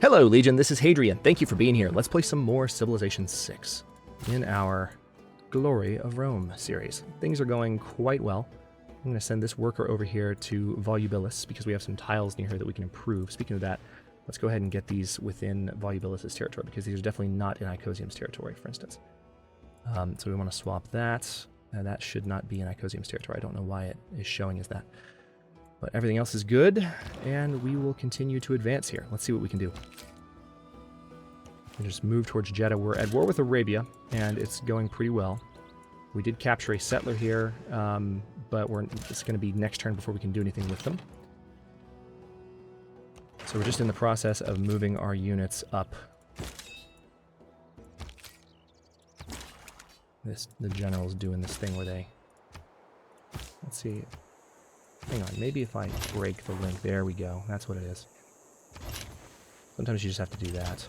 Hello, Legion. This is Hadrian. Thank you for being here. Let's play some more Civilization 6 in our Glory of Rome series. Things are going quite well. I'm going to send this worker over here to Volubilis because we have some tiles near here that we can improve. Speaking of that, let's go ahead and get these within Volubilis' territory because these are definitely not in Icosium's territory, for instance. So we want to swap that. That should not be in Icosium's territory. I don't know why it is showing as that. But everything else is good, and we will continue to advance here. Let's see what we can do. We just move towards Jeddah. We're at war with Arabia, and it's going pretty well. We did capture a settler here, but it's going to be next turn before we can do anything with them. So we're just in the process of moving our units up. The general's doing this thing where they... Let's see... Hang on, maybe if I break the link, there we go. That's what it is. Sometimes you just have to do that.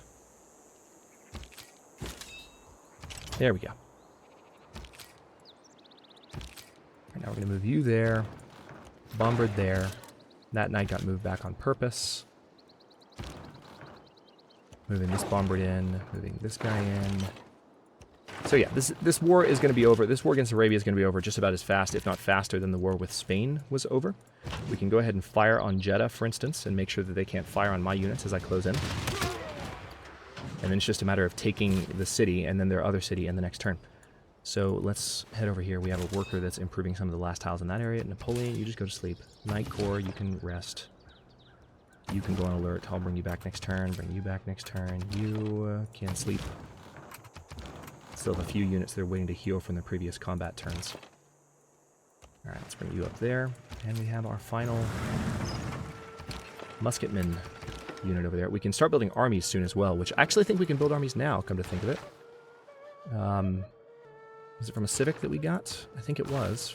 There we go. Right, now we're going to move you there. Bombard there. That knight got moved back on purpose. Moving this bombard in. Moving this guy in. So yeah, this war is going to be over. This war against Arabia is going to be over just about as fast, if not faster, than the war with Spain was over. We can go ahead and fire on Jeddah, for instance, and make sure that they can't fire on my units as I close in. And then it's just a matter of taking the city and then their other city in the next turn. So let's head over here. We have a worker that's improving some of the last tiles in that area. Napoleon, you just go to sleep. Night Corps, you can rest. You can go on alert. I'll bring you back next turn. Bring you back next turn. You can sleep. Still have a few units that are waiting to heal from the previous combat turns. Alright, let's bring you up there. And we have our final musketman unit over there. We can start building armies soon as well, which I actually think we can build armies now, come to think of it. Is it from a civic that we got? I think it was.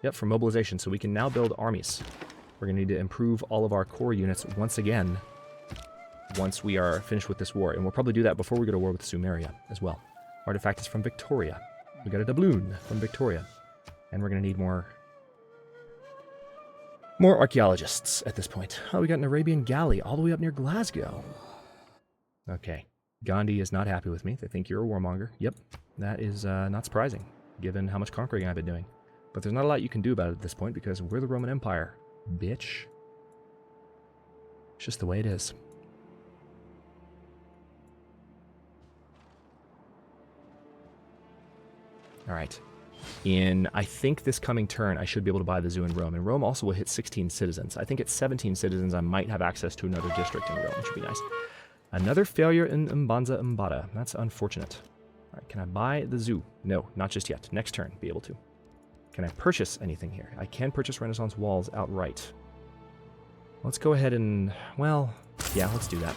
Yep, from mobilization. So we can now build armies. We're going to need to improve all of our core units once again once we are finished with this war. And we'll probably do that before we go to war with Sumeria as well. Artifact is from Victoria. We got a doubloon from Victoria. And we're going to need more archaeologists at this point. Oh, we got an Arabian galley all the way up near Glasgow. Okay. Gandhi is not happy with me. They think you're a warmonger. Yep. That is not surprising, given how much conquering I've been doing. But there's not a lot you can do about it at this point, because we're the Roman Empire, bitch. It's just the way it is. Alright. I think this coming turn, I should be able to buy the zoo in Rome. And Rome also will hit 16 citizens. I think at 17 citizens, I might have access to another district in Rome, which would be nice. Another failure in Mbanza Mbada. That's unfortunate. Alright, can I buy the zoo? No, not just yet. Next turn, be able to. Can I purchase anything here? I can purchase Renaissance walls outright. Let's go ahead and, well, yeah, let's do that.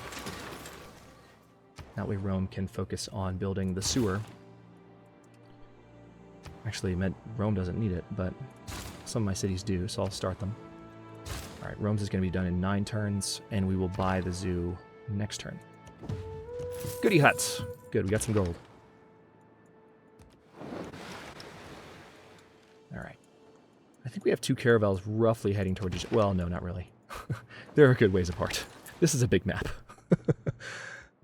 That way Rome can focus on building the sewer. Actually, Rome doesn't need it, but some of my cities do, so I'll start them. Alright, Rome's is going to be done in 9 turns, and we will buy the zoo next turn. Goody huts! Good, we got some gold. Alright. I think we have 2 caravels roughly heading towards each... Well, no, not really. They're a good ways apart. This is a big map.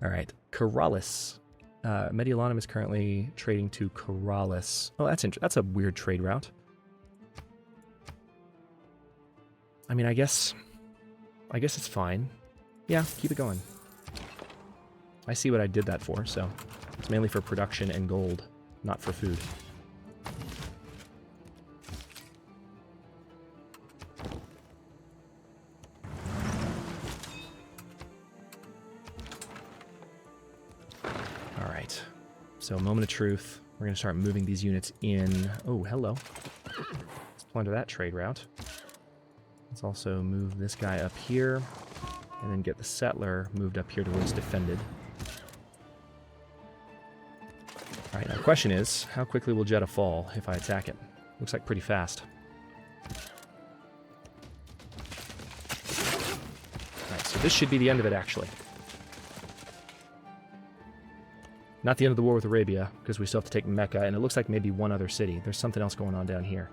Alright, Corrales. Mediolanum is currently trading to Corrales. Oh, that's a weird trade route. I mean, I guess it's fine. Yeah, keep it going. I see what I did that for, so it's mainly for production and gold, not for food. So, moment of truth. We're going to start moving these units in. Oh, hello. Let's plunder that trade route. Let's also move this guy up here. And then get the settler moved up here to where it's defended. Alright, now the question is, how quickly will Jeddah fall if I attack it? Looks like pretty fast. Alright, so this should be the end of it, actually. Not the end of the war with Arabia, because we still have to take Mecca, and it looks like maybe one other city. There's something else going on down here.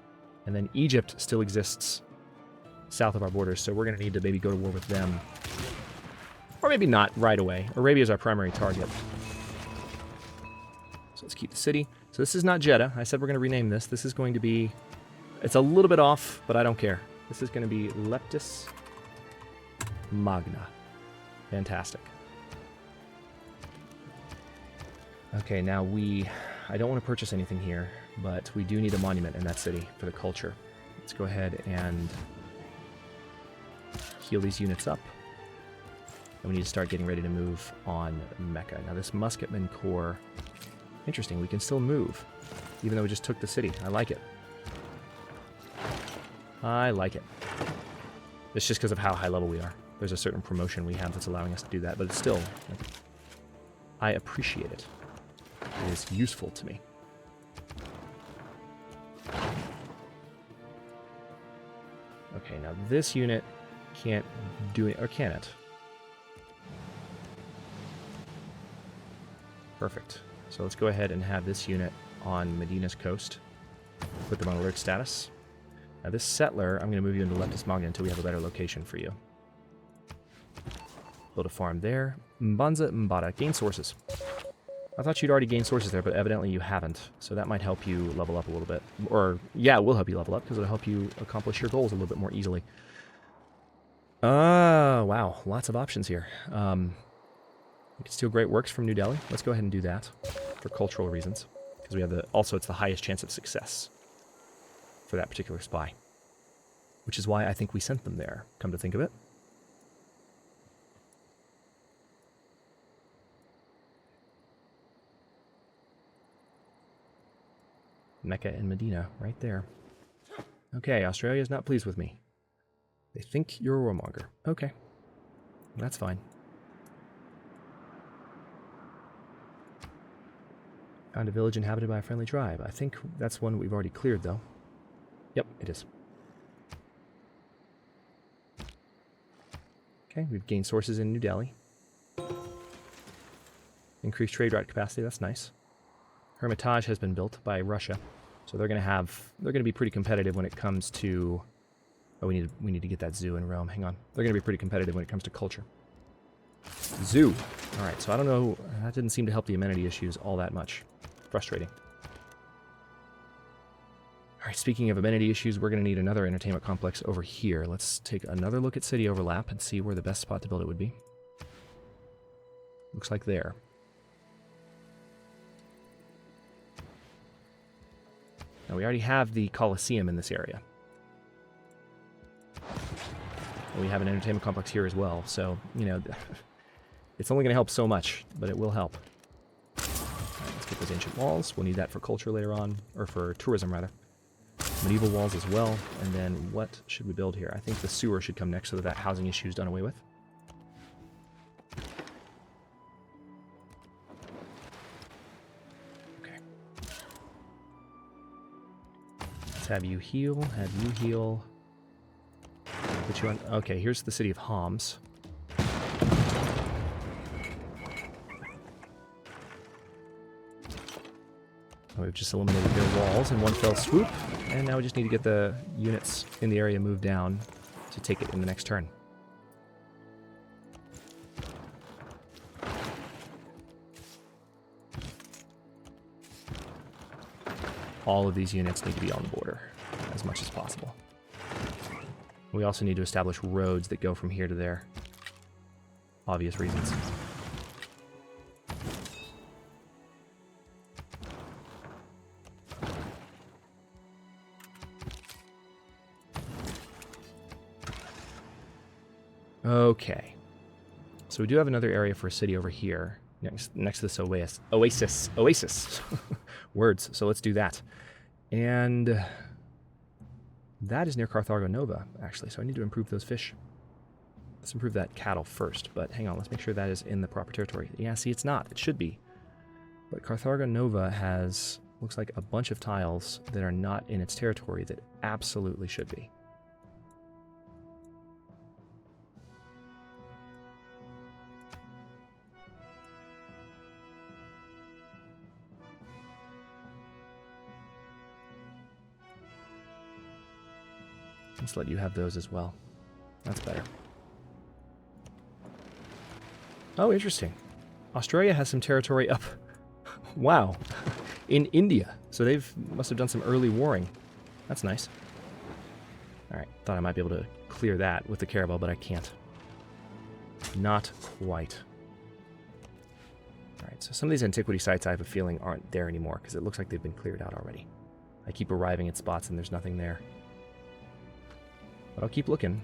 And then Egypt still exists south of our borders, so we're going to need to maybe go to war with them Or maybe not right away. Arabia is our primary target. So let's keep the city. So this is not Jeddah. I said we're going to rename this. This is going to be... It's a little bit off, but I don't care. This is going to be Leptis Magna. Fantastic. Okay, now I don't want to purchase anything here, but we do need a monument in that city for the culture. Let's go ahead and heal these units up. And we need to start getting ready to move on Mecca. Now this Musketman Corps, interesting, we can still move, even though we just took the city. I like it. I like it. It's just because of how high level we are. There's a certain promotion we have that's allowing us to do that, but it's still, I appreciate it. It is useful to me. Okay, now this unit can't do it, or can it? Perfect. So let's go ahead and have this unit on Medina's coast. Put them on alert status. Now this settler, I'm going to move you into Leptis Magna until we have a better location for you. Build a farm there. Mbanza Mbada. Gain sources. I thought you'd already gained sources there, but evidently you haven't. So that might help you level up a little bit. Or, yeah, it will help you level up, because it'll help you accomplish your goals a little bit more easily. Wow. Lots of options here. We can steal great works from New Delhi. Let's go ahead and do that for cultural reasons. Because we have also it's the highest chance of success for that particular spy. Which is why I think we sent them there, come to think of it. Mecca and Medina, right there. Okay, Australia's not pleased with me. They think you're a warmonger. Okay, that's fine. Found a village inhabited by a friendly tribe. I think that's one we've already cleared, though. Yep, it is. Okay, we've gained sources in New Delhi. Increased trade route capacity, that's nice. Hermitage has been built by Russia, so they're going to be pretty competitive when it comes to... Oh, we need to get that zoo in Rome. Hang on. They're going to be pretty competitive when it comes to culture. Zoo. All right, so I don't know. That didn't seem to help the amenity issues all that much. Frustrating. All right, speaking of amenity issues, we're going to need another entertainment complex over here. Let's take another look at city overlap and see where the best spot to build it would be. Looks like there. Now, we already have the Colosseum in this area. And we have an entertainment complex here as well, so, you know, it's only going to help so much, but it will help. All right, let's get those ancient walls. We'll need that for culture later on, or for tourism, rather. Medieval walls as well, and then what should we build here? I think the sewer should come next so that housing issue is done away with. Okay. Let's have you heal, Put you on. Okay, here's the city of Homs. We've just eliminated their walls in one fell swoop, and now we just need to get the units in the area moved down to take it in the next turn. All of these units need to be on the border as much as possible. We also need to establish roads that go from here to there. Obvious reasons. Okay. So we do have another area for a city over here, next to this oasis. Words. So let's do that. And that is near Carthago Nova, actually, so I need to improve those fish. Let's improve that cattle first, but hang on, let's make sure that is in the proper territory. Yeah, see, it's not. It should be. But Carthago Nova has, looks like, a bunch of tiles that are not in its territory that absolutely should be. Let's let you have those as well. That's better. Oh, interesting. Australia has some territory up. Wow. In India. So must have done some early warring. That's nice. Alright, thought I might be able to clear that with the caravel, but I can't. Not quite. Alright, so some of these antiquity sites I have a feeling aren't there anymore, because it looks like they've been cleared out already. I keep arriving at spots and there's nothing there. But I'll keep looking.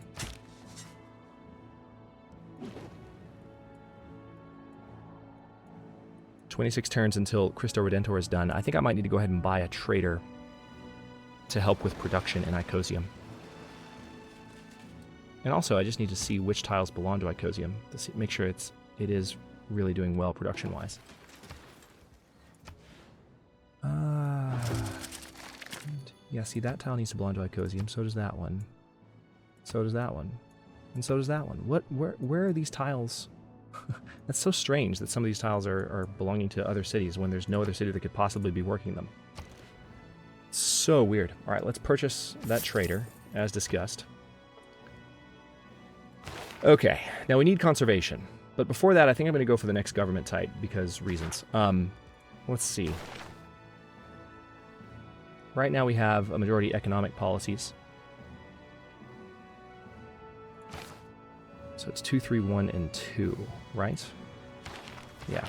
"26 turns until Cristo Redentor is done." I think I might need to go ahead and buy a trader to help with production in Icosium. And also, I just need to see which tiles belong to Icosium to make sure it is really doing well production-wise. Yeah, see, that tile needs to belong to Icosium. So does that one. So does that one. And so does that one. Where are these tiles? That's so strange that some of these tiles are belonging to other cities when there's no other city that could possibly be working them. So weird. All right, let's purchase that trader, as discussed. Okay, now we need conservation. But before that, I think I'm going to go for the next government type because reasons. Let's see. Right now we have a majority economic policies. So it's 2, 3, 1, and 2, right? Yeah.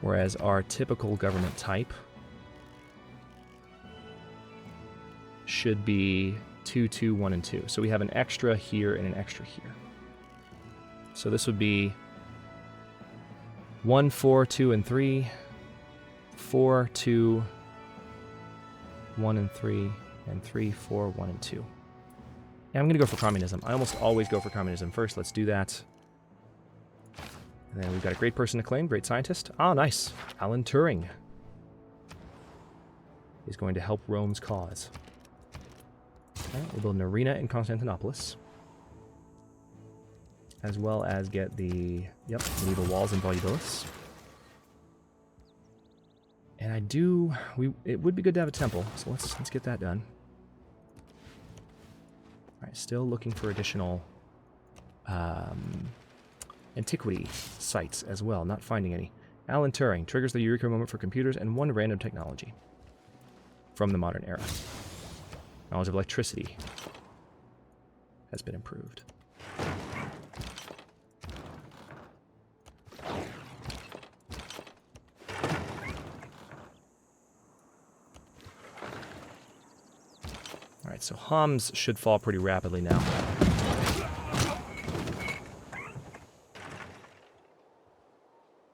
Whereas our typical government type should be 2, 2, 1, and 2. So we have an extra here and an extra here. So this would be 1, 4, 2, and 3. 4, 2, 1, and 3. And 3, 4, 1, and 2. Yeah, I'm going to go for communism. I almost always go for communism first. Let's do that. And then we've got a great person to claim, great scientist. Ah, nice. Alan Turing is going to help Rome's cause. Okay, we'll build an arena in Constantinopolis. As well as get the, medieval walls in Volubilis. And it would be good to have a temple, so let's get that done. Alright, still looking for additional antiquity sites as well, not finding any. Alan Turing triggers the Eureka moment for computers and one random technology from the modern era. Knowledge of electricity has been improved. Alright, so Homs should fall pretty rapidly now.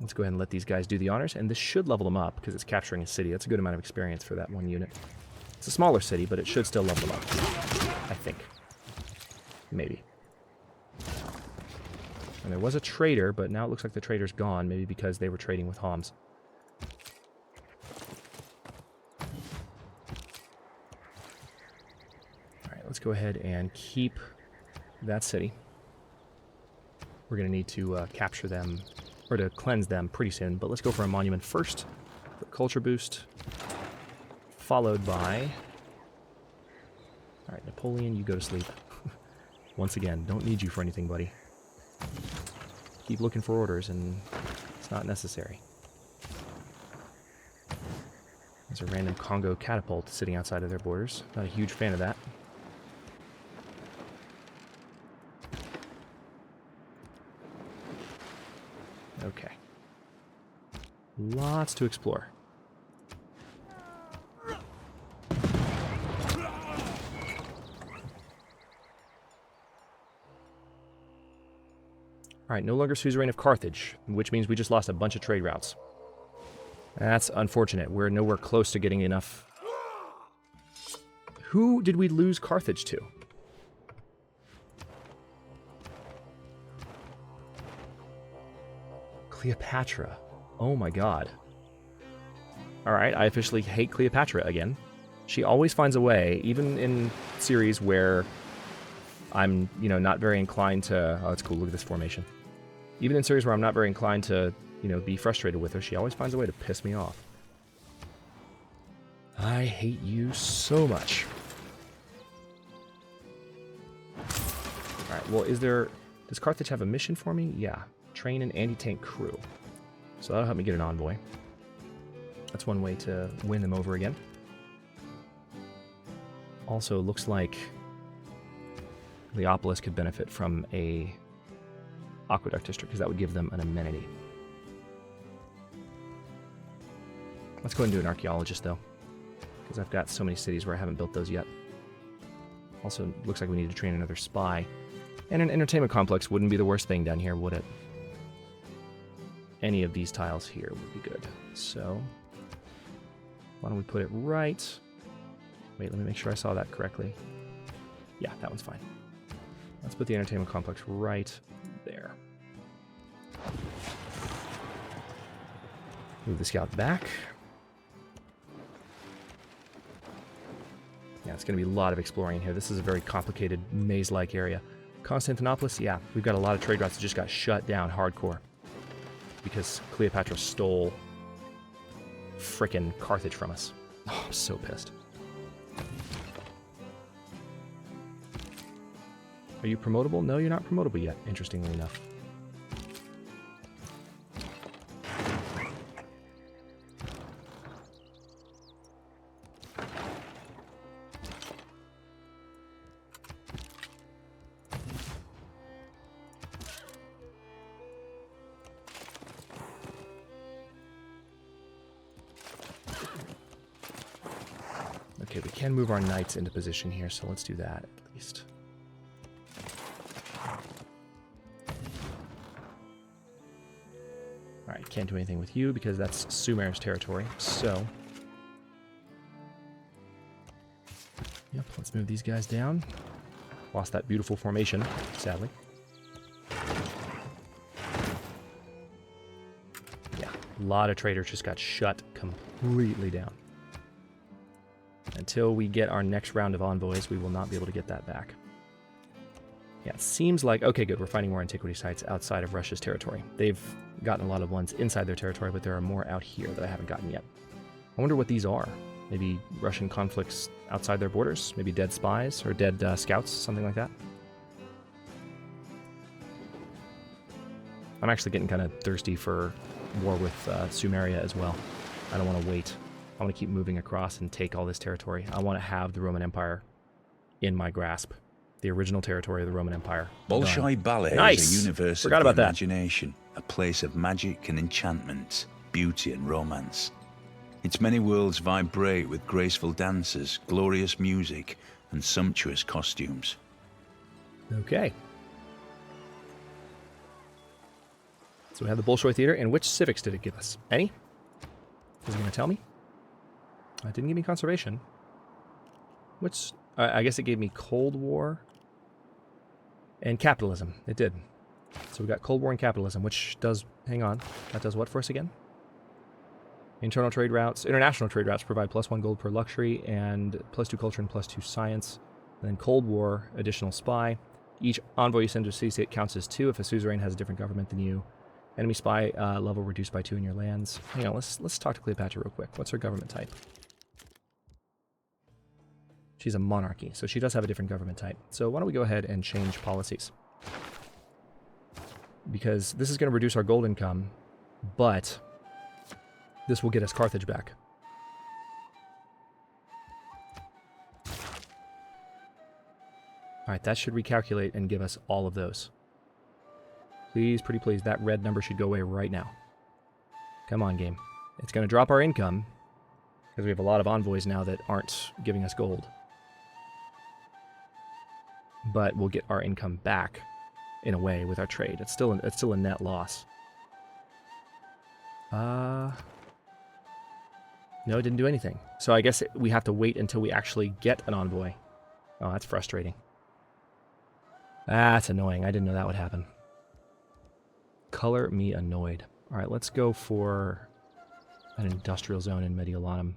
Let's go ahead and let these guys do the honors, and this should level them up, because it's capturing a city. That's a good amount of experience for that one unit. It's a smaller city, but it should still level them up. I think. Maybe. And there was a trader, but now it looks like the trader's gone, maybe because they were trading with Homs. Let's go ahead and keep that city. We're going to need to capture them, or to cleanse them pretty soon, but let's go for a monument first. For culture boost. Followed by... Alright, Napoleon, you go to sleep. Once again, don't need you for anything, buddy. Keep looking for orders, and it's not necessary. There's a random Congo catapult sitting outside of their borders. Not a huge fan of that. Okay. Lots to explore. Alright, no longer suzerain of Carthage, which means we just lost a bunch of trade routes. That's unfortunate. We're nowhere close to getting enough. Who did we lose Carthage to? Cleopatra. Oh my god. Alright, I officially hate Cleopatra again. She always finds a way, even in series where I'm, not very inclined to... Oh, that's cool, look at this formation. Even in series where I'm not very inclined to, be frustrated with her, she always finds a way to piss me off. I hate you so much. Alright, well, does Carthage have a mission for me? Yeah. Train an anti-tank crew. So that'll help me get an envoy. That's one way to win them over again. Also, looks like Leopolis could benefit from a aqueduct district, because that would give them an amenity. Let's go ahead and do an archaeologist, though, because I've got so many cities where I haven't built those yet. Also, looks like we need to train another spy. And an entertainment complex wouldn't be the worst thing down here, would it? Any of these tiles here would be good. So, why don't we put it right... Wait, let me make sure I saw that correctly. Yeah, that one's fine. Let's put the entertainment complex right there. Move the scout back. Yeah, it's going to be a lot of exploring here. This is a very complicated maze-like area. Constantinopolis, yeah, we've got a lot of trade routes that just got shut down hardcore because Cleopatra stole frickin' Carthage from us. Oh, I'm so pissed. Are you promotable? No, you're not promotable yet, interestingly enough. Okay, we can move our knights into position here, so let's do that at least. Alright, can't do anything with you because that's Sumer's territory, so... Yep, let's move these guys down. Lost that beautiful formation, sadly. Yeah, a lot of traders just got shut completely down. Until we get our next round of envoys, we will not be able to get that back. Yeah, it seems like... Okay, good. We're finding more antiquity sites outside of Russia's territory. They've gotten a lot of ones inside their territory, but there are more out here that I haven't gotten yet. I wonder what these are. Maybe Russian conflicts outside their borders? Maybe dead spies or dead scouts, something like that? I'm actually getting kind of thirsty for war with Sumeria as well. I don't want to wait. I want to keep moving across and take all this territory. I want to have the Roman Empire in my grasp. The original territory of the Roman Empire. Bolshoi Ballet nice. is a universe Forgot of the about that. imagination, a place of magic and enchantment, beauty and romance. Its many worlds vibrate with graceful dances, glorious music, and sumptuous costumes. Okay. So we have the Bolshoi Theater, and which civics did it give us? Any? Is it going to tell me? It didn't give me conservation. Which, I guess it gave me Cold War and capitalism. It did. So we got Cold War and capitalism, which does, hang on, that does what for us again? Internal trade routes, international trade routes provide +1 gold per luxury and +2 culture and +2 science. And then Cold War, additional spy. Each envoy you send to a city state counts as 2 if a suzerain has a different government than you. Enemy spy level reduced by 2 in your lands. Hang on, let's talk to Cleopatra real quick. What's her government type? She's a monarchy, so she does have a different government type. So why don't we go ahead and change policies? Because this is going to reduce our gold income, but this will get us Carthage back. Alright, that should recalculate and give us all of those. Please, pretty please, that red number should go away right now. Come on, game. It's going to drop our income, because we have a lot of envoys now that aren't giving us gold. But we'll get our income back, in a way, with our trade. It's still a net loss. No, it didn't do anything. So I guess we have to wait until we actually get an envoy. Oh, that's frustrating. That's annoying. I didn't know that would happen. Color me annoyed. Alright, let's go for an industrial zone in Mediolanum.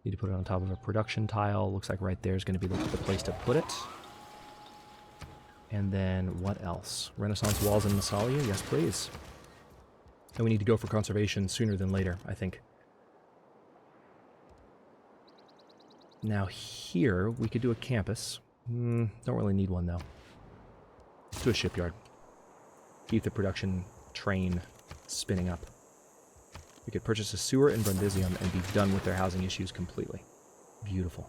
Need to put it on top of a production tile. Looks like right there is going to be the place to put it. And then what else? Renaissance walls in Massalia? Yes, please. And we need to go for conservation sooner than later, I think. Now here, we could do a campus. Don't really need one, though. Let's do a shipyard. Keep the production train spinning up. We could purchase a sewer in Brundisium and be done with their housing issues completely. Beautiful.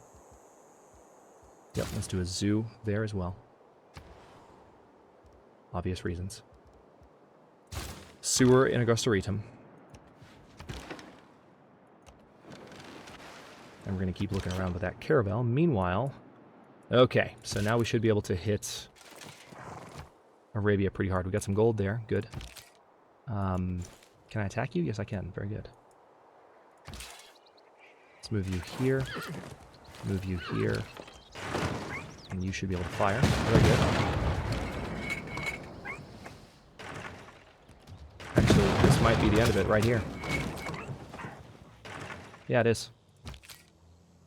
Yep, let's do a zoo there as well. Obvious reasons. Sewer in Augustaritum. And we're going to keep looking around with that caravel. Meanwhile, okay, so now we should be able to hit Arabia pretty hard. We got some gold there. Good. Can I attack you? Yes, I can. Very good. Let's move you here. Move you here. And you should be able to fire. Very good. Actually, this might be the end of it right here. Yeah, it is.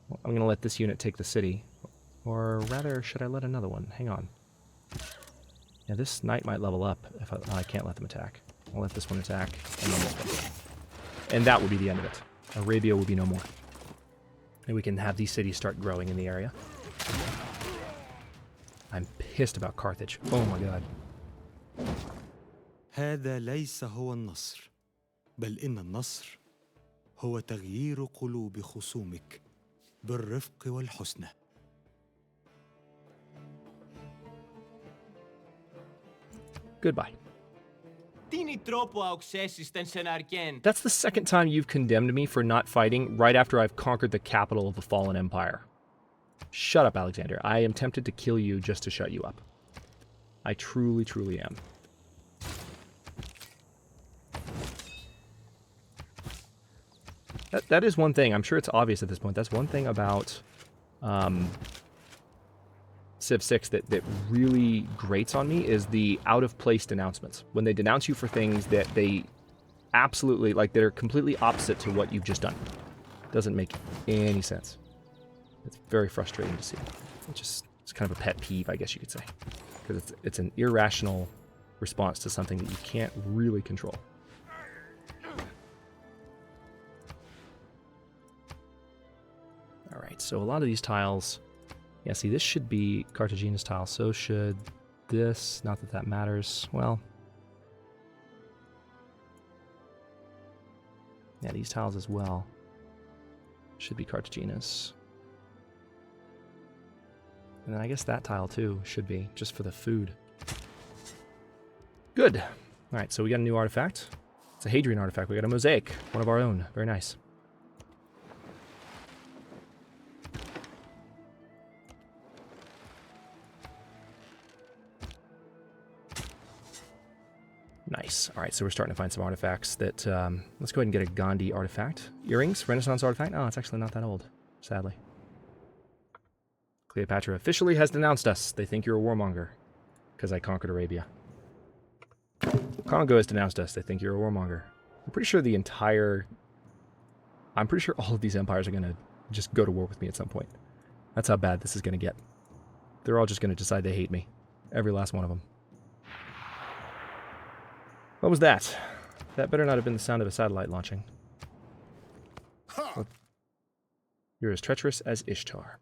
Well, I'm going to let this unit take the city. Or rather, should I let another one? Hang on. Yeah, this knight might level up if I can't let them attack. I'll let this one attack, and then this one. And that will be the end of it. Arabia will be no more. And we can have these cities start growing in the area. I'm pissed about Carthage. Oh my god. هذا ليس هو النصر، بل إن النصر هو تغيير قلوب خصومك بالرفق والحسنى. Goodbye. That's the second time you've condemned me for not fighting right after I've conquered the capital of the fallen empire. Shut up, Alexander. I am tempted to kill you just to shut you up. I truly, truly am. That is one thing. I'm sure it's obvious at this point. That's one thing about Civ 6 that really grates on me is the out-of-place denouncements. When they denounce you for things that they absolutely, like, that are completely opposite to what you've just done. Doesn't make any sense. It's very frustrating to see. It's kind of a pet peeve, I guess you could say. Because it's an irrational response to something that you can't really control. Alright, so a lot of these tiles... Yeah, see, this should be Cartagina's tile. So should this. Not that that matters. Well... Yeah, these tiles as well should be Cartagina's. And then I guess that tile too should be, just for the food. Good. Alright, so we got a new artifact. It's a Hadrian artifact. We got a mosaic. One of our own. Very nice. Nice. Alright, so we're starting to find some artifacts that... let's go ahead and get a Gandhi artifact. Earrings? Renaissance artifact? Oh, it's actually not that old. Sadly. Cleopatra officially has denounced us. They think you're a warmonger. Because I conquered Arabia. Congo has denounced us. They think you're a warmonger. I'm pretty sure the entire... I'm pretty sure all of these empires are going to just go to war with me at some point. That's how bad this is going to get. They're all just going to decide they hate me. Every last one of them. What was that? That better not have been the sound of a satellite launching. You're as treacherous as Ishtar.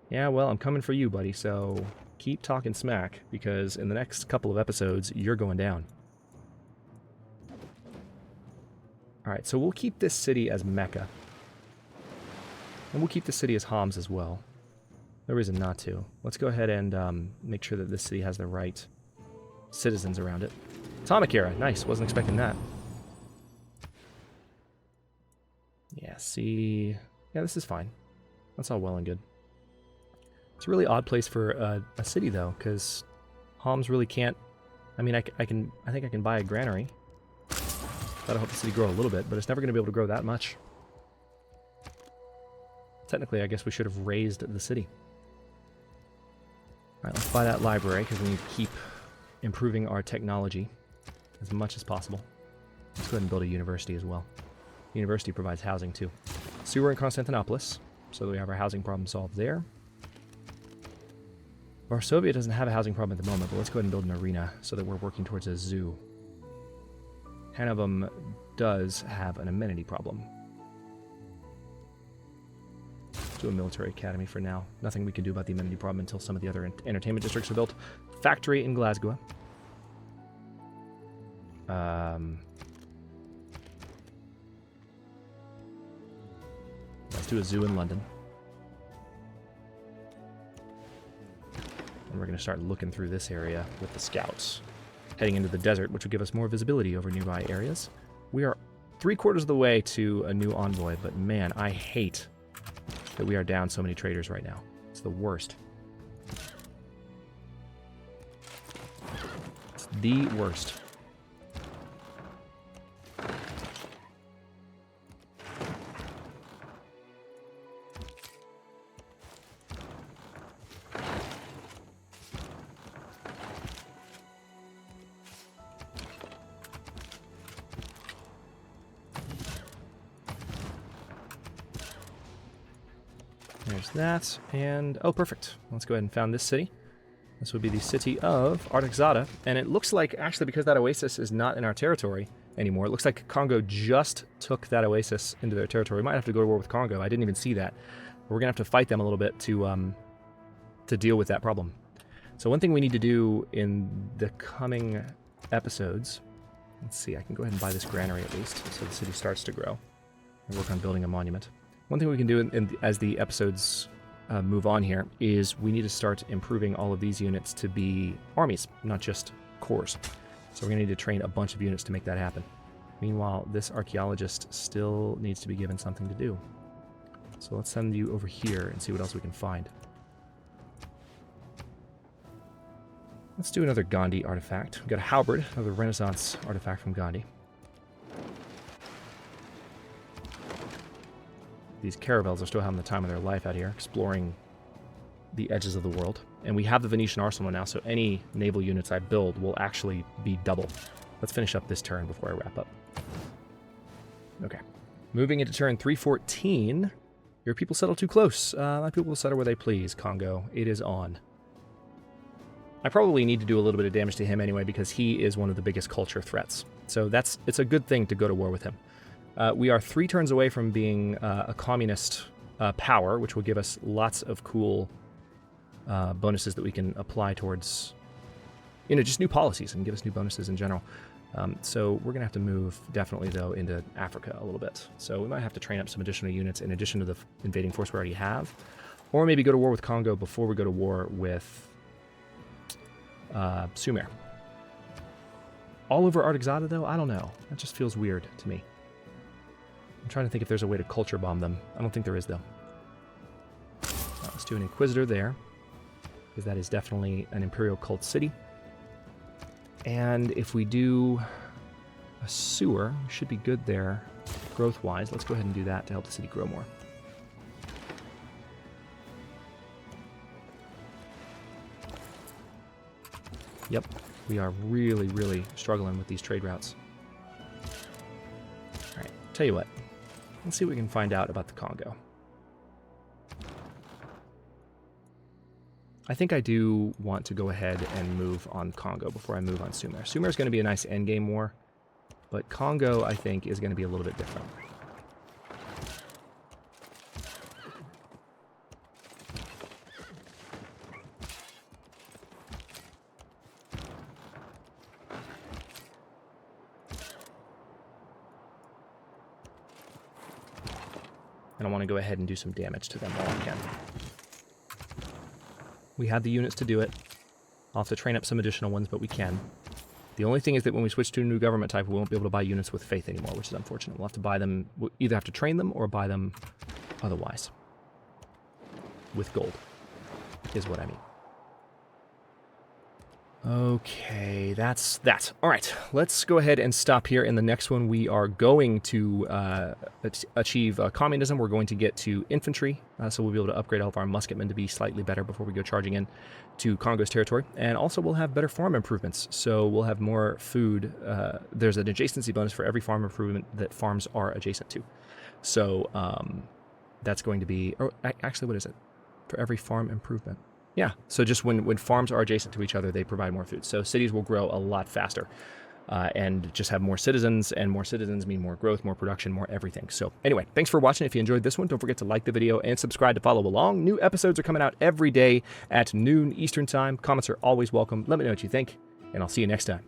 Yeah, well, I'm coming for you, buddy, so keep talking smack, because in the next couple of episodes, you're going down. Alright, so we'll keep this city as Mecca. And we'll keep the city as Homs as well. No reason not to. Let's go ahead and make sure that this city has the right citizens around it. Atomic era. Nice. Wasn't expecting that. Yeah, see... Yeah, this is fine. That's all well and good. It's a really odd place for a city, though, because Homs really can't... I mean, I think I can buy a granary. That'll help the city grow a little bit, but it's never going to be able to grow that much. Technically, I guess we should have raised the city. Alright, let's buy that library, because we need to keep improving our technology as much as possible. Let's go ahead and build a university as well. The university provides housing too. Sewer in Constantinopolis, so that we have our housing problem solved there. Varsovia doesn't have a housing problem at the moment, but let's go ahead and build an arena so that we're working towards a zoo. Hanover does have an amenity problem. Let's do a military academy for now. Nothing we can do about the amenity problem until some of the other entertainment districts are built. factory in Glasgow. Let's do a zoo in London. And we're going to start looking through this area with the scouts, heading into the desert, which will give us more visibility over nearby areas. We are 3/4 of the way to a new envoy, but man, I hate that we are down so many traders right now. It's the worst. It's the worst. There's that, and oh, perfect. Let's go ahead and found this city. This would be the city of r.e.d, and it looks like, actually, because that oasis is not in our territory anymore, it looks like Congo just took that oasis into their territory. We might have to go to war with Congo. I didn't even see that. We're going to have to fight them a little bit to deal with that problem. So one thing we need to do in the coming episodes, let's see, I can go ahead and buy this granary at least, so the city starts to grow, and work on building a monument. One thing we can do as the episodes move on here is we need to start improving all of these units to be armies, not just corps. So we're going to need to train a bunch of units to make that happen. Meanwhile, this archaeologist still needs to be given something to do. So let's send you over here and see what else we can find. Let's do another Gandhi artifact. We've got a halberd, another Renaissance artifact from Gandhi. These caravels are still having the time of their life out here, exploring the edges of the world. And we have the Venetian arsenal now, so any naval units I build will actually be double. Let's finish up this turn before I wrap up. Okay. Moving into turn 314. Your people settle too close. My people will settle where they please, Congo. It is on. I probably need to do a little bit of damage to him anyway, because he is one of the biggest culture threats. So it's a good thing to go to war with him. We are 3 turns away from being a communist power, which will give us lots of cool bonuses that we can apply towards, just new policies and give us new bonuses in general. So we're going to have to move, definitely, though, into Africa a little bit. So we might have to train up some additional units in addition to the invading force we already have. Or maybe go to war with Congo before we go to war with Sumer. All over r.e.d, though? I don't know. That just feels weird to me. I'm trying to think if there's a way to culture bomb them. I don't think there is, though. Let's do an Inquisitor there, because that is definitely an Imperial cult city. And if we do a sewer, we should be good there growth-wise. Let's go ahead and do that to help the city grow more. Yep, we are really, really struggling with these trade routes. All right, tell you what. Let's see what we can find out about the Congo. I think I do want to go ahead and move on Congo before I move on Sumer. Sumer is going to be a nice endgame war, but Congo, I think, is going to be a little bit different. And I want to go ahead and do some damage to them while I can. We have the units to do it. I'll have to train up some additional ones, but we can. The only thing is that when we switch to a new government type, we won't be able to buy units with faith anymore, which is unfortunate. We'll have to buy them, we'll either have to train them or buy them otherwise. With gold, is what I mean. Okay, that's that. All right, let's go ahead and stop here. In the next one, we are going to achieve communism. We're going to get to infantry, so we'll be able to upgrade all of our musketmen to be slightly better before we go charging in to Congo's territory. And also, we'll have better farm improvements, so we'll have more food. There's an adjacency bonus for every farm improvement that farms are adjacent to. So that's going to be, or actually, what is it? For every farm improvement. Yeah, so just when farms are adjacent to each other, they provide more food. So cities will grow a lot faster. and just have more citizens, and more citizens mean more growth, more production, more everything. So anyway, thanks for watching. If you enjoyed this one, don't forget to like the video and subscribe to follow along. New episodes are coming out every day at noon Eastern Time. Comments are always welcome. Let me know what you think, and I'll see you next time.